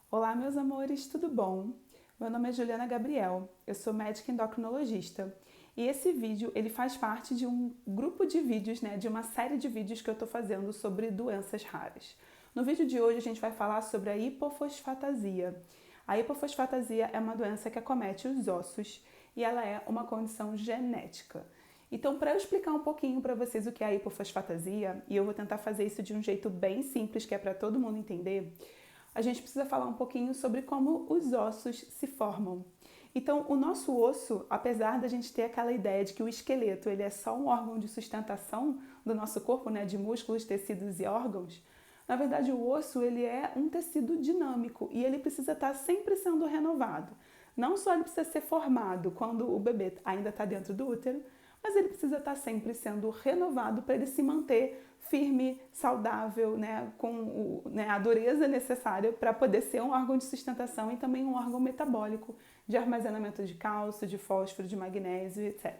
Olá, meus amores, tudo bom? Meu nome é Juliana Gabriel, eu sou médica endocrinologista e esse vídeo ele faz parte de um grupo de vídeos, de uma série de vídeos que eu estou fazendo sobre doenças raras. No vídeo de hoje a gente vai falar sobre a hipofosfatasia. A hipofosfatasia é uma doença que acomete os ossos e ela é uma condição genética. Então, para eu explicar um pouquinho para vocês o que é a hipofosfatasia, e eu vou tentar fazer isso de um jeito bem simples, que é para todo mundo entender, a gente precisa falar um pouquinho sobre como os ossos se formam. Então, o nosso osso, apesar da gente ter aquela ideia de que o esqueleto ele é só um órgão de sustentação do nosso corpo, de músculos, tecidos e órgãos, na verdade o osso ele é um tecido dinâmico e ele precisa estar sempre sendo renovado. Não só ele precisa ser formado quando o bebê ainda está dentro do útero, mas ele precisa estar sempre sendo renovado para ele se manter firme, saudável, com a dureza necessária para poder ser um órgão de sustentação e também um órgão metabólico de armazenamento de cálcio, de fósforo, de magnésio, etc.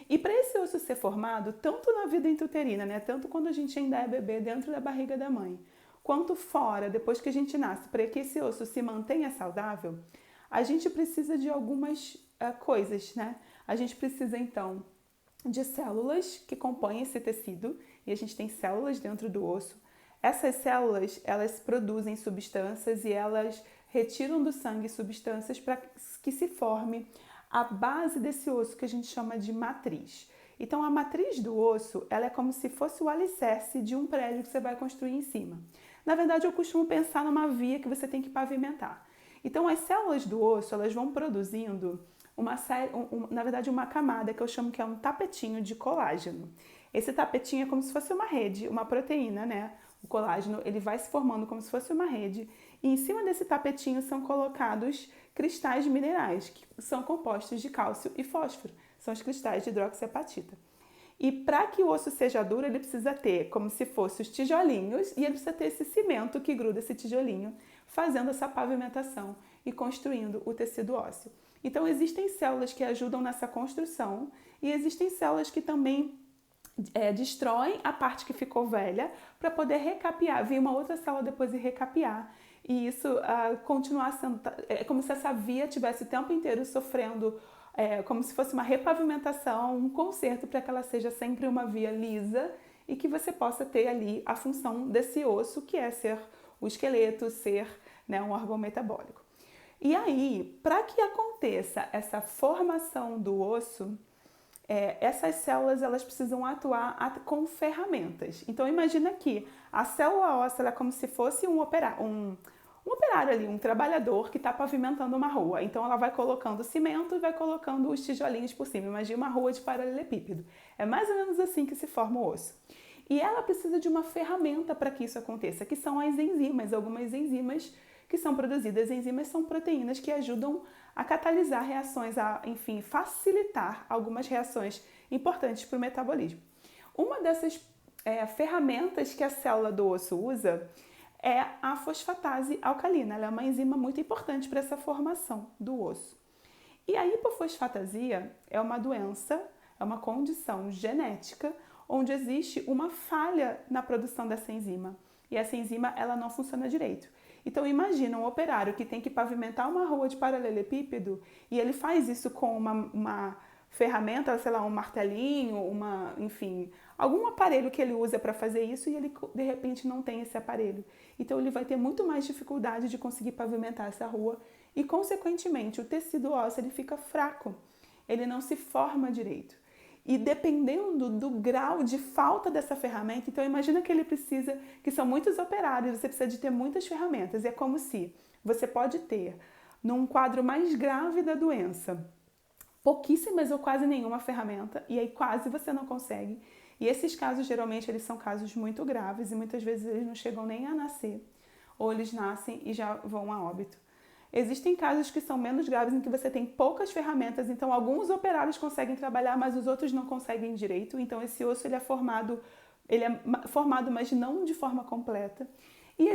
E para esse osso ser formado, tanto na vida intrauterina, tanto quando a gente ainda é bebê dentro da barriga da mãe, quanto fora, depois que a gente nasce, para que esse osso se mantenha saudável, a gente precisa de algumas coisas, A gente precisa, então, de células que compõem esse tecido, e a gente tem células dentro do osso. Essas células, elas produzem substâncias e elas retiram do sangue substâncias para que se forme a base desse osso que a gente chama de matriz. Então, a matriz do osso, ela é como se fosse o alicerce de um prédio que você vai construir em cima. Na verdade, eu costumo pensar numa via que você tem que pavimentar. Então, as células do osso, elas vão produzindo na verdade, uma camada que eu chamo que é um tapetinho de colágeno. Esse tapetinho é como se fosse uma rede, uma proteína, O colágeno ele vai se formando como se fosse uma rede e em cima desse tapetinho são colocados cristais minerais que são compostos de cálcio e fósforo. São os cristais de hidroxiapatita. E para que o osso seja duro, ele precisa ter como se fossem os tijolinhos e ele precisa ter esse cimento que gruda esse tijolinho, fazendo essa pavimentação e construindo o tecido ósseo. Então, existem células que ajudam nessa construção e existem células que também destroem a parte que ficou velha para poder recapear, vir uma outra célula depois e recapear. E isso continuar sendo. É como se essa via tivesse o tempo inteiro sofrendo, como se fosse uma repavimentação, um conserto para que ela seja sempre uma via lisa e que você possa ter ali a função desse osso, que é ser o esqueleto, ser um órgão metabólico. E aí, para que aconteça essa formação do osso, essas células elas precisam atuar com ferramentas. Então imagina que a célula óssea é como se fosse um operário ali, um trabalhador que está pavimentando uma rua. Então ela vai colocando cimento e vai colocando os tijolinhos por cima. Imagina uma rua de paralelepípedo. É mais ou menos assim que se forma o osso. E ela precisa de uma ferramenta para que isso aconteça, que são as enzimas, algumas enzimas que são produzidas. Enzimas são proteínas que ajudam a catalisar reações, enfim, facilitar algumas reações importantes para o metabolismo. Uma dessas ferramentas que a célula do osso usa é a fosfatase alcalina. Ela é uma enzima muito importante para essa formação do osso. E a hipofosfatasia é uma doença, é uma condição genética onde existe uma falha na produção dessa enzima. E essa enzima ela não funciona direito. Então imagina um operário que tem que pavimentar uma rua de paralelepípedo e ele faz isso com uma ferramenta, sei lá, um martelinho, enfim, algum aparelho que ele usa para fazer isso e ele de repente não tem esse aparelho. Então ele vai ter muito mais dificuldade de conseguir pavimentar essa rua e consequentemente o tecido ósseo ele fica fraco, ele não se forma direito. E dependendo do grau de falta dessa ferramenta, então imagina que ele precisa, que são muitos operários, você precisa de ter muitas ferramentas. E é como se você pode ter, num quadro mais grave da doença, pouquíssimas ou quase nenhuma ferramenta, e aí quase você não consegue. E esses casos, geralmente, eles são casos muito graves e muitas vezes eles não chegam nem a nascer, ou eles nascem e já vão a óbito. Existem casos que são menos graves em que você tem poucas ferramentas, então alguns operários conseguem trabalhar, mas os outros não conseguem direito. Então esse osso ele é formado, mas não de forma completa. E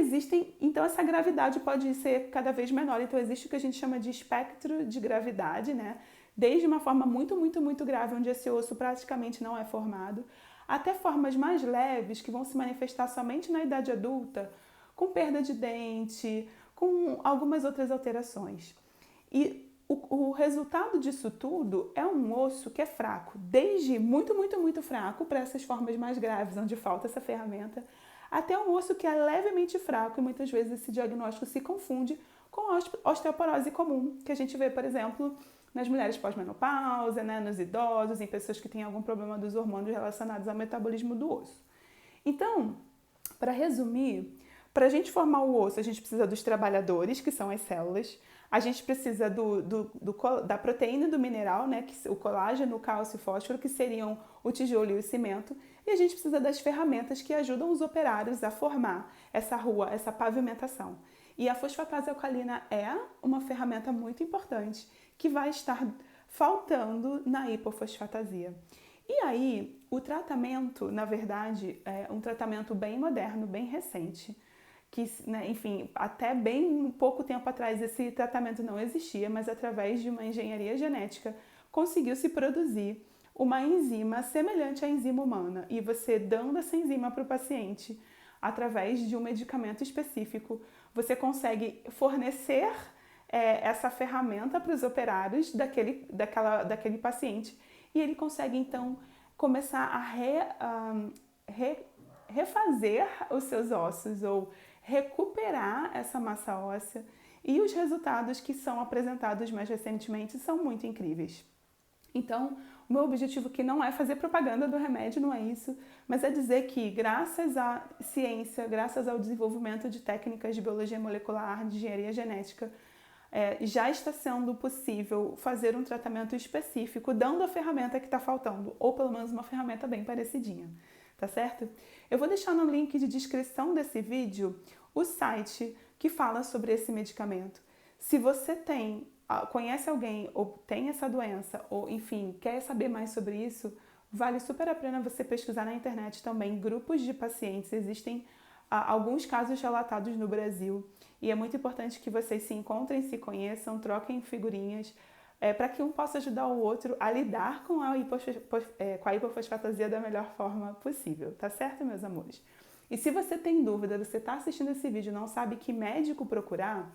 então essa gravidade pode ser cada vez menor. Então existe o que a gente chama de espectro de gravidade, Desde uma forma muito, muito, muito grave, onde esse osso praticamente não é formado, até formas mais leves que vão se manifestar somente na idade adulta, com perda de dente, com algumas outras alterações. E o resultado disso tudo é um osso que é fraco, desde muito, muito, muito fraco para essas formas mais graves, onde falta essa ferramenta, até um osso que é levemente fraco e muitas vezes esse diagnóstico se confunde com a osteoporose comum, que a gente vê, por exemplo, nas mulheres pós-menopausa, né, nos idosos, em pessoas que têm algum problema dos hormônios relacionados ao metabolismo do osso. Então, para resumir, para a gente formar o osso, a gente precisa dos trabalhadores, que são as células, a gente precisa da proteína e do mineral, né, o colágeno, o cálcio e o fósforo, que seriam o tijolo e o cimento, e a gente precisa das ferramentas que ajudam os operários a formar essa rua, essa pavimentação. E a fosfatase alcalina é uma ferramenta muito importante que vai estar faltando na hipofosfatasia. E aí, o tratamento, na verdade, é um tratamento bem moderno, bem recente, que, né, enfim, até bem pouco tempo atrás esse tratamento não existia, mas através de uma engenharia genética conseguiu-se produzir uma enzima semelhante à enzima humana. E você dando essa enzima para o paciente, através de um medicamento específico, você consegue fornecer essa ferramenta para os operários daquele paciente e ele consegue, então, começar a refazer os seus ossos ou recuperar essa massa óssea, e os resultados que são apresentados mais recentemente são muito incríveis. Então, o meu objetivo aqui não é fazer propaganda do remédio, não é isso, mas é dizer que graças à ciência, graças ao desenvolvimento de técnicas de biologia molecular, de engenharia genética, já está sendo possível fazer um tratamento específico dando a ferramenta que está faltando, ou pelo menos uma ferramenta bem parecidinha, tá certo? Eu vou deixar no link de descrição desse vídeo o site que fala sobre esse medicamento. Se você conhece alguém ou tem essa doença, ou enfim, quer saber mais sobre isso, vale super a pena você pesquisar na internet também grupos de pacientes. Existem alguns casos relatados no Brasil e é muito importante que vocês se encontrem, se conheçam, troquem figurinhas, para que um possa ajudar o outro a lidar com a hipofosfatasia da melhor forma possível, tá certo, meus amores? E se você tem dúvida, você está assistindo esse vídeo e não sabe que médico procurar,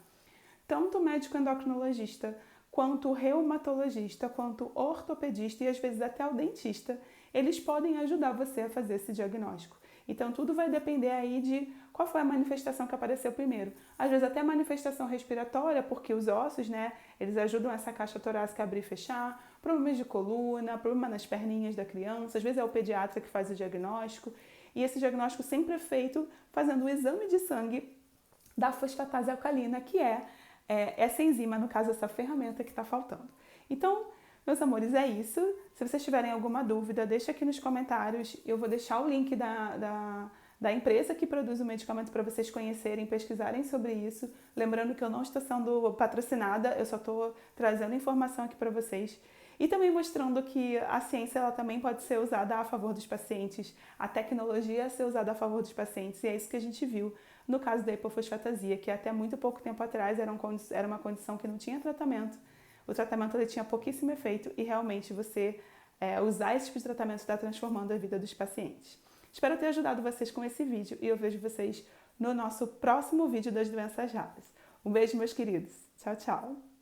tanto o médico endocrinologista, quanto o reumatologista, quanto o ortopedista e às vezes até o dentista, eles podem ajudar você a fazer esse diagnóstico. Então tudo vai depender aí de qual foi a manifestação que apareceu primeiro. Às vezes até manifestação respiratória, porque os ossos, né, eles ajudam essa caixa torácica a abrir e fechar, problemas de coluna, problema nas perninhas da criança, às vezes é o pediatra que faz o diagnóstico, e esse diagnóstico sempre é feito fazendo o exame de sangue da fosfatase alcalina, que é essa enzima, no caso, essa ferramenta que está faltando. Então, meus amores, é isso. Se vocês tiverem alguma dúvida, deixa aqui nos comentários. Eu vou deixar o link da empresa que produz o medicamento para vocês conhecerem, pesquisarem sobre isso. Lembrando que eu não estou sendo patrocinada, eu só estou trazendo informação aqui para vocês. E também mostrando que a ciência ela também pode ser usada a favor dos pacientes, a tecnologia ser usada a favor dos pacientes, e é isso que a gente viu no caso da hipofosfatasia, que até muito pouco tempo atrás era uma condição que não tinha tratamento. O tratamento ele tinha pouquíssimo efeito e realmente você usar esse tipo de tratamento está transformando a vida dos pacientes. Espero ter ajudado vocês com esse vídeo e eu vejo vocês no nosso próximo vídeo das doenças raras. Um beijo, meus queridos. Tchau, tchau!